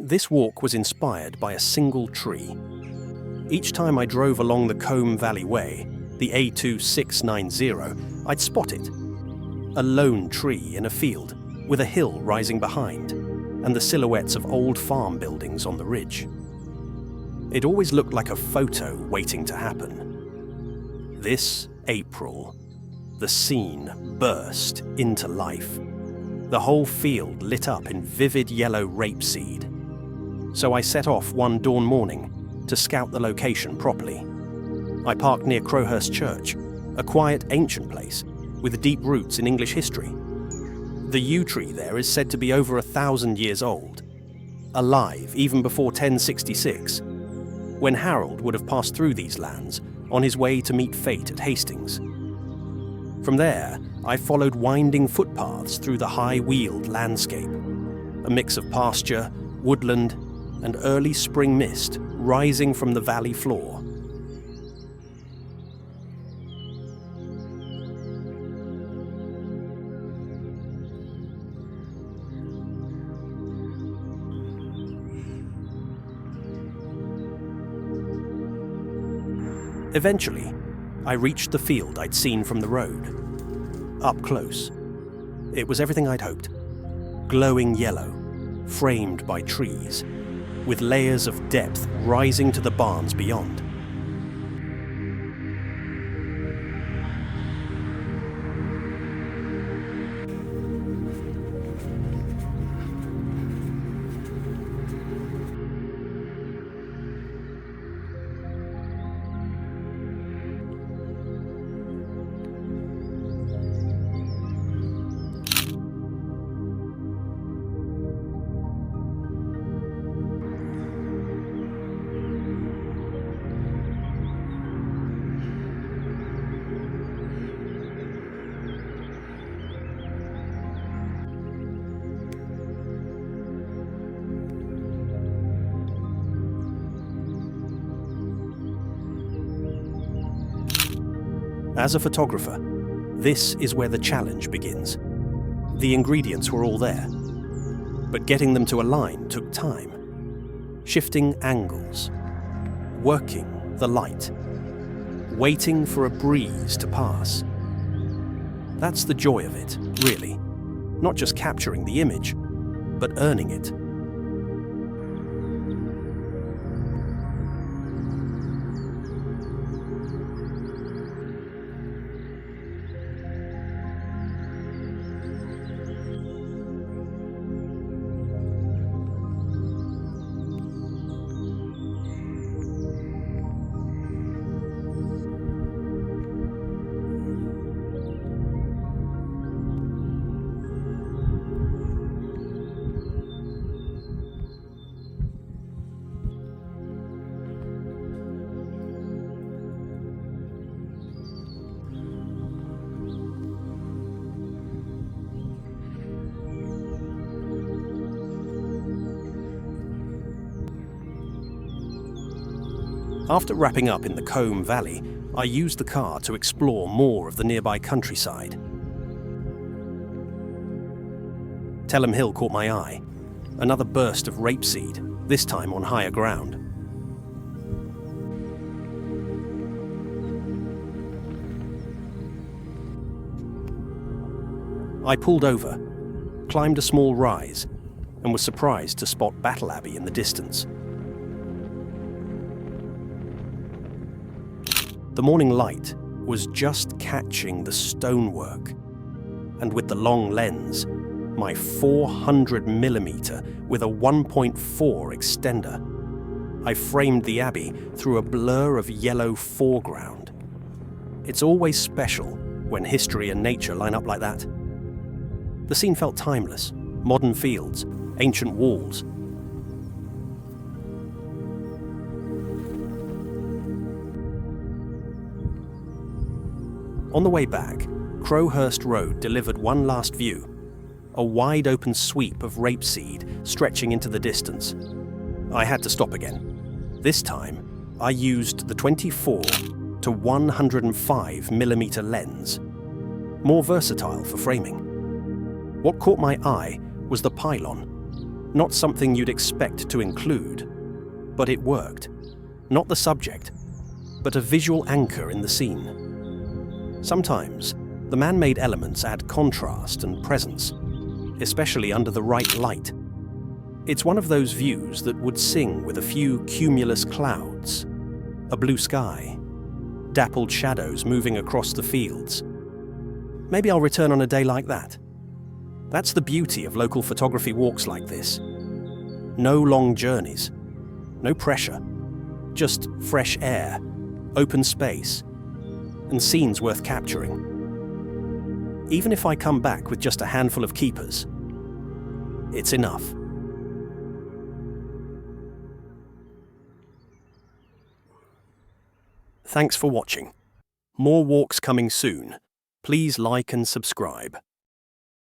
This walk was inspired by a single tree. Each time I drove along the Combe Valley Way, the A2690, I'd spot it. A lone tree in a field, with a hill rising behind, and the silhouettes of old farm buildings on the ridge. It always looked like a photo waiting to happen. This April, the scene burst into life. The whole field lit up in vivid yellow rapeseed. So I set off one dawn morning to scout the location properly. I parked near Crowhurst Church, a quiet ancient place with deep roots in English history. The yew tree there is said to be over 1,000 years old, alive even before 1066, when Harold would have passed through these lands on his way to meet fate at Hastings. From there, I followed winding footpaths through the high Weald landscape, a mix of pasture, woodland, and early spring mist rising from the valley floor. Eventually, I reached the field I'd seen from the road. Up close, it was everything I'd hoped. Glowing yellow, framed by trees, with layers of depth rising to the barns beyond. As a photographer, this is where the challenge begins. The ingredients were all there, but getting them to align took time. Shifting angles, working the light, waiting for a breeze to pass. That's the joy of it, really. Not just capturing the image, but earning it. After wrapping up in the Combe Valley, I used the car to explore more of the nearby countryside. Telham Hill caught my eye. Another burst of rapeseed, this time on higher ground. I pulled over, climbed a small rise, and was surprised to spot Battle Abbey in the distance. The morning light was just catching the stonework, and with the long lens, my 400mm with a 1.4 extender, I framed the abbey through a blur of yellow foreground. It's always special when history and nature line up like that. The scene felt timeless, modern fields, ancient walls. On the way back, Crowhurst Road delivered one last view, a wide open sweep of rapeseed stretching into the distance. I had to stop again. This time, I used the 24 to 105mm lens, more versatile for framing. What caught my eye was the pylon, Not something you'd expect to include, but it worked. Not the subject, but a visual anchor in the scene. Sometimes, the man-made elements add contrast and presence, especially under the right light. It's one of those views that would sing with a few cumulus clouds, a blue sky, dappled shadows moving across the fields. Maybe I'll return on a day like that. That's the beauty of local photography walks like this. No long journeys, no pressure, just fresh air, open space, and scenes worth capturing. Even if I come back with just a handful of keepers, it's enough. Thanks for watching. More walks coming soon. Please like and subscribe.